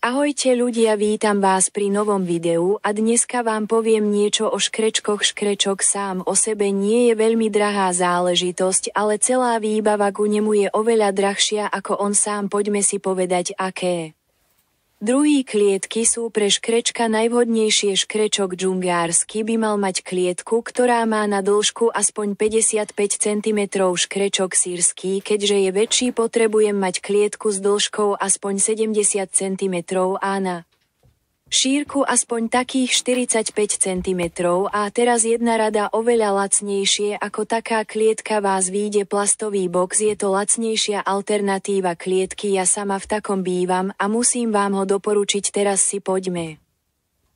Ahojte ľudia, vítam vás pri novom videu a dneska vám poviem niečo o škrečkoch. Škrečok sám o sebe nie je veľmi drahá záležitosť, ale celá výbava ku nemu je oveľa drahšia ako on sám. Poďme si povedať aké. Druhý klietky sú pre škrečka najvhodnejšie. Škrečok džungársky by mal mať klietku, ktorá má na dĺžku aspoň 55 cm. Škrečok sýrsky, keďže je väčší, potrebujem mať klietku s dĺžkou aspoň 70 cm a na šírku aspoň takých 45 cm. A teraz jedna rada: oveľa lacnejšie ako taká klietka vás vyjde plastový box. Je to lacnejšia alternatíva klietky. Ja sama v takom bývam a musím vám ho doporučiť. Teraz si poďme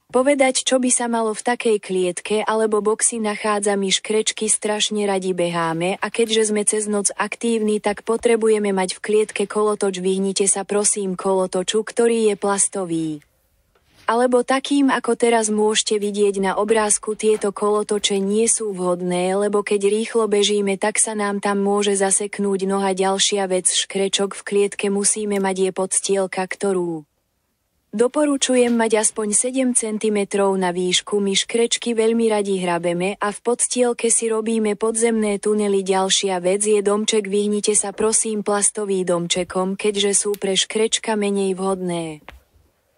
povedať, čo by sa malo v takej klietke alebo boxi. Nachádzame škrečky, strašne radi beháme a keďže sme cez noc aktívni, tak potrebujeme mať v klietke kolotoč. Vyhnite sa prosím kolotoču, ktorý je plastový alebo takým, ako teraz môžete vidieť na obrázku. Tieto kolotoče nie sú vhodné, lebo keď rýchlo bežíme, tak sa nám tam môže zaseknúť noha. Ďalšia vec: škrečok v klietke musíme mať je podstielka, ktorú doporučujem mať aspoň 7 cm na výšku. My škrečky veľmi radi hrabeme a v podstielke si robíme podzemné tunely. Ďalšia vec je domček. Vyhnite sa prosím plastovým domčekom, keďže sú pre škrečka menej vhodné.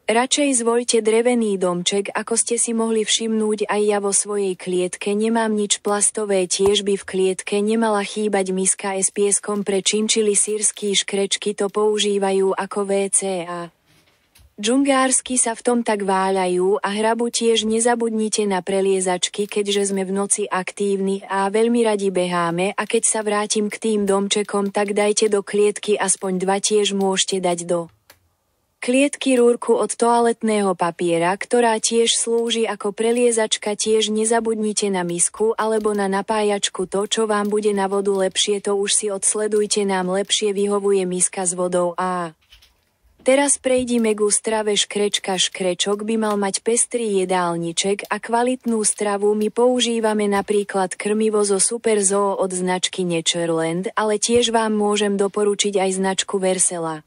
Radšej zvoľte drevený domček. Ako ste si mohli všimnúť, aj ja vo svojej klietke nemám nič plastové. Tiež by v klietke nemala chýbať miska s pieskom. Pre činčily sýrsky škrečky to používajú ako WC a džungársky sa v tom tak váľajú a hrabu. Tiež nezabudnite na preliezačky, keďže sme v noci aktívni a veľmi radi beháme. A keď sa vrátim k tým domčekom, tak dajte do klietky aspoň 2. Tiež môžete dať do klietky rúrku od toaletného papiera, ktorá tiež slúži ako preliezačka. Tiež nezabudnite na misku alebo na napájačku. To, čo vám bude na vodu lepšie, to už si odsledujte. Nám lepšie vyhovuje miska s vodou. A teraz prejdime ku strave škrečka. Škrečok by mal mať pestrý jedálniček a kvalitnú stravu. My používame napríklad krmivo zo Super Zoo od značky Natureland, ale tiež vám môžem doporučiť aj značku Versela,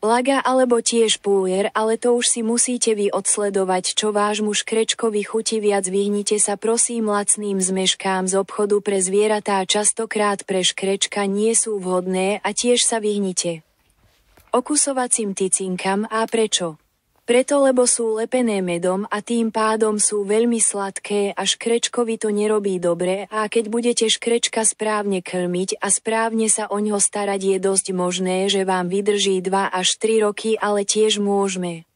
Laga alebo tiež Puer, ale to už si musíte vy odsledovať, čo vášmu škrečkovi chutí viac. Vyhnite sa prosím lacným zmeškám z obchodu pre zvieratá. Častokrát pre škrečka nie sú vhodné a tiež sa vyhnite okusovacím tycinkám. A prečo? Preto, lebo sú lepené medom a tým pádom sú veľmi sladké a škrečkovi to nerobí dobre. A keď budete škrečka správne krmiť a správne sa oňho starať, je dosť možné, že vám vydrží 2 až 3 roky. Ale tiež môžeme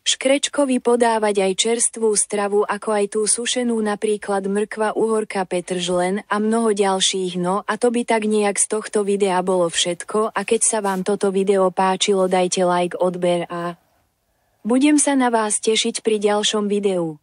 škrečkovi podávať aj čerstvú stravu, ako aj tú sušenú, napríklad mrkva, uhorka, petržlen a mnoho ďalších. No a to by tak nejak z tohto videa bolo všetko. A keď sa vám toto video páčilo, dajte like, odber a budem sa na vás tešiť pri ďalšom videu.